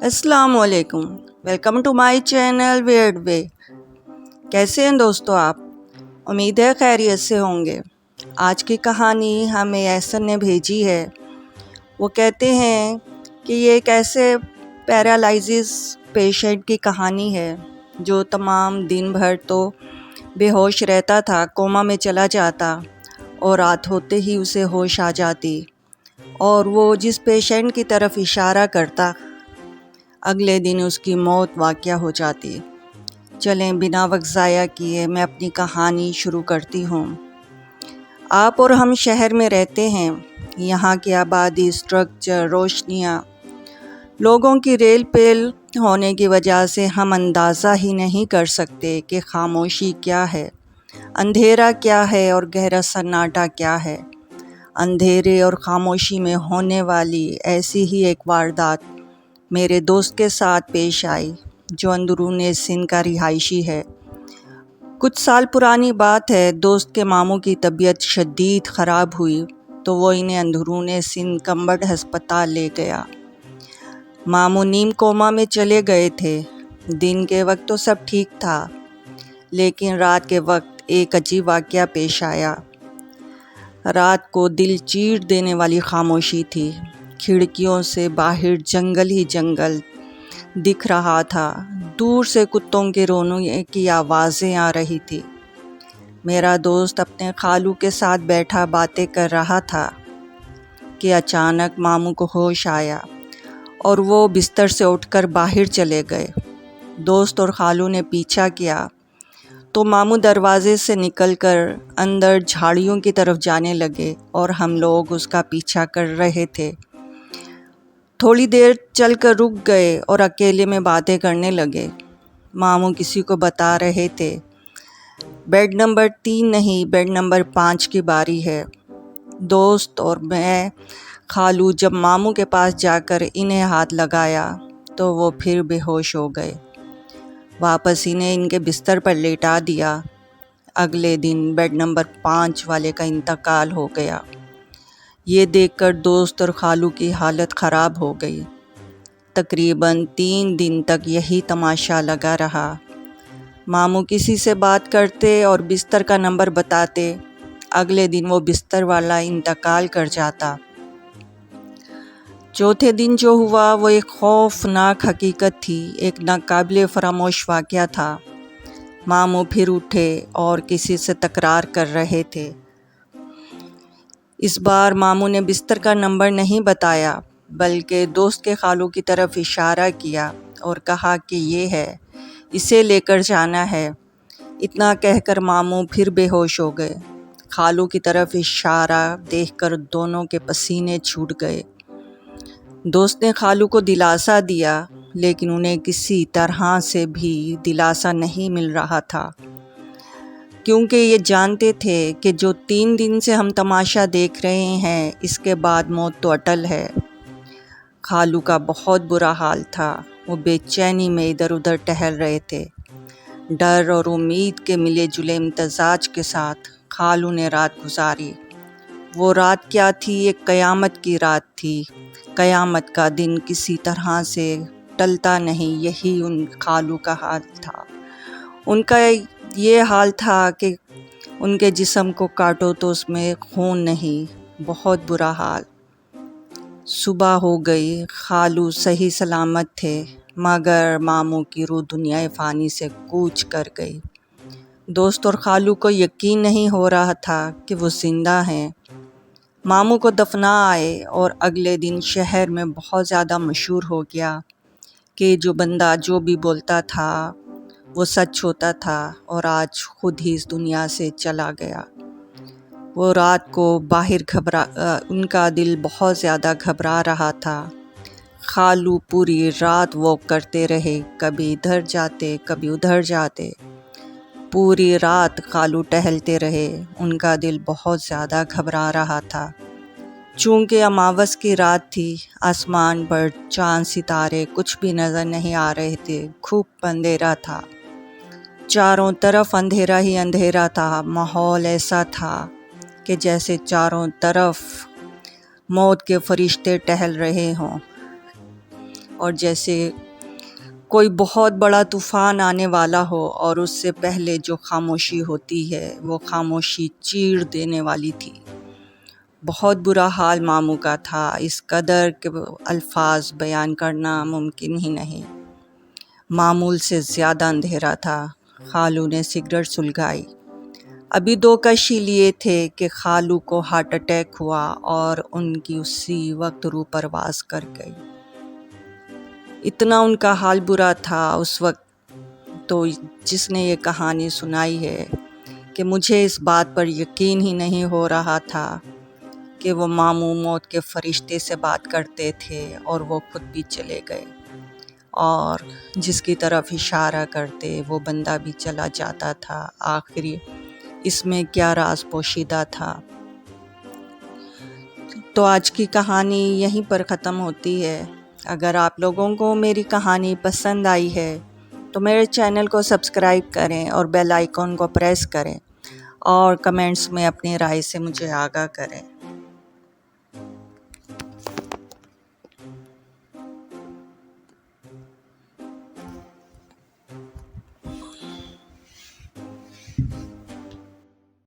السلام علیکم، welcome to my channel weird way. کیسے ہیں دوستو آپ؟ امید ہے خیریت سے ہوں گے۔ آج کی کہانی ہمیں احسن نے بھیجی ہے۔ وہ کہتے ہیں کہ یہ ایک ایسے پیرالائزس پیشنٹ کی کہانی ہے جو تمام دن بھر تو بے ہوش رہتا تھا، کوما میں چلا جاتا اور رات ہوتے ہی اسے ہوش آ جاتی، اور وہ جس پیشنٹ کی طرف اشارہ کرتا اگلے دن اس کی موت واقع ہو جاتی۔ چلیں بنا وقت ضائع کیے میں اپنی کہانی شروع کرتی ہوں۔ آپ اور ہم شہر میں رہتے ہیں۔ یہاں کی آبادی، اسٹرکچر، روشنیاں، لوگوں کی ریل پیل ہونے کی وجہ سے ہم اندازہ ہی نہیں کر سکتے کہ خاموشی کیا ہے، اندھیرا کیا ہے اور گہرا سناٹا کیا ہے۔ اندھیرے اور خاموشی میں ہونے والی ایسی ہی ایک واردات میرے دوست کے ساتھ پیش آئی جو اندرون سندھ کا رہائشی ہے۔ کچھ سال پرانی بات ہے، دوست کے ماموں کی طبیعت شدید خراب ہوئی تو وہ انہیں اندرون سندھ کمبرڈ ہسپتال لے گیا۔ ماموں نیم کوما میں چلے گئے تھے۔ دن کے وقت تو سب ٹھیک تھا، لیکن رات کے وقت ایک عجیب واقعہ پیش آیا۔ رات کو دل چیر دینے والی خاموشی تھی۔ کھڑکیوں سے باہر جنگل ہی جنگل دکھ رہا تھا، دور سے کتوں کے رونے کی آوازیں آ رہی تھی۔ میرا دوست اپنے خالو کے ساتھ بیٹھا باتیں کر رہا تھا کہ اچانک ماموں کو ہوش آیا اور وہ بستر سے اٹھ کر باہر چلے گئے۔ دوست اور خالو نے پیچھا کیا تو ماموں دروازے سے نکل کر اندر جھاڑیوں کی طرف جانے لگے اور ہم لوگ اس کا پیچھا کر رہے تھے۔ تھوڑی دیر چل کر رک گئے اور اکیلے میں باتیں کرنے لگے۔ ماموں کسی کو بتا رہے تھے، بیڈ نمبر 3 نہیں، بیڈ نمبر 5 کی باری ہے۔ دوست اور میں خالو جب ماموں کے پاس جا کر انہیں ہاتھ لگایا تو وہ پھر بے ہوش ہو گئے۔ واپس انہیں ان کے بستر پر لیٹا دیا۔ اگلے دن بیڈ نمبر 5 والے کا انتقال ہو گیا۔ یہ دیکھ کر دوست اور خالو کی حالت خراب ہو گئی۔ تقریباً 3 دن تک یہی تماشا لگا رہا۔ ماموں کسی سے بات کرتے اور بستر کا نمبر بتاتے، اگلے دن وہ بستر والا انتقال کر جاتا۔ چوتھے دن جو ہوا وہ ایک خوفناک حقیقت تھی، ایک ناقابل فراموش واقعہ تھا۔ ماموں پھر اٹھے اور کسی سے تکرار کر رہے تھے۔ اس بار ماموں نے بستر کا نمبر نہیں بتایا، بلکہ دوست کے خالو کی طرف اشارہ کیا اور کہا کہ یہ ہے، اسے لے کر جانا ہے۔ اتنا کہہ کر ماموں پھر بے ہوش ہو گئے۔ خالو کی طرف اشارہ دیکھ کر دونوں کے پسینے چھوٹ گئے۔ دوست نے خالو کو دلاسا دیا، لیکن انہیں کسی طرح سے بھی دلاسا نہیں مل رہا تھا، کیونکہ یہ جانتے تھے کہ جو 3 دن سے ہم تماشا دیکھ رہے ہیں، اس کے بعد موت تو اٹل ہے۔ خالو کا بہت برا حال تھا، وہ بے چینی میں ادھر ادھر ٹہل رہے تھے۔ ڈر اور امید کے ملے جلے امتزاج کے ساتھ خالو نے رات گزاری۔ وہ رات کیا تھی؟ ایک قیامت کی رات تھی۔ قیامت کا دن کسی طرح سے ٹلتا نہیں، یہی ان خالو کا حال تھا۔ ان کا یہ حال تھا کہ ان کے جسم کو کاٹو تو اس میں خون نہیں، بہت برا حال۔ صبح ہو گئی، خالو صحیح سلامت تھے، مگر ماموں کی روح دنیا فانی سے کوچ کر گئی۔ دوست اور خالو کو یقین نہیں ہو رہا تھا کہ وہ زندہ ہیں۔ ماموں کو دفنا آئے اور اگلے دن شہر میں بہت زیادہ مشہور ہو گیا کہ جو بندہ جو بھی بولتا تھا وہ سچ ہوتا تھا، اور آج خود ہی اس دنیا سے چلا گیا۔ وہ رات کو باہر ان کا دل بہت زیادہ گھبرا رہا تھا۔ خالو پوری رات واک کرتے رہے، کبھی ادھر جاتے کبھی ادھر جاتے۔ پوری رات خالو ٹہلتے رہے، ان کا دل بہت زیادہ گھبرا رہا تھا۔ چونکہ اماوس کی رات تھی، آسمان پر چاند ستارے کچھ بھی نظر نہیں آ رہے تھے، خوب اندھیرا تھا، چاروں طرف اندھیرا ہی اندھیرا تھا۔ ماحول ایسا تھا کہ جیسے چاروں طرف موت کے فرشتے ٹہل رہے ہوں اور جیسے کوئی بہت بڑا طوفان آنے والا ہو اور اس سے پہلے جو خاموشی ہوتی ہے وہ خاموشی چیر دینے والی تھی۔ بہت برا حال ماموں کا تھا، اس قدر کہ الفاظ بیان کرنا ممکن ہی نہیں۔ معمول سے زیادہ اندھیرا تھا۔ خالو نے سگریٹ سلگائی۔ ابھی 2 کش ہی لیے تھے کہ خالو کو ہارٹ اٹیک ہوا اور ان کی اسی وقت روح پرواز کر گئی۔ اتنا ان کا حال برا تھا اس وقت تو جس نے یہ کہانی سنائی ہے کہ مجھے اس بات پر یقین ہی نہیں ہو رہا تھا کہ وہ ماموں موت کے فرشتے سے بات کرتے تھے اور وہ خود بھی چلے گئے، اور جس کی طرف اشارہ کرتے وہ بندہ بھی چلا جاتا تھا۔ آخری اس میں کیا راز پوشیدہ تھا؟ تو آج کی کہانی یہیں پر ختم ہوتی ہے۔ اگر آپ لوگوں کو میری کہانی پسند آئی ہے تو میرے چینل کو سبسکرائب کریں اور بیل آئیکن کو پریس کریں اور کمنٹس میں اپنی رائے سے مجھے آگاہ کریں۔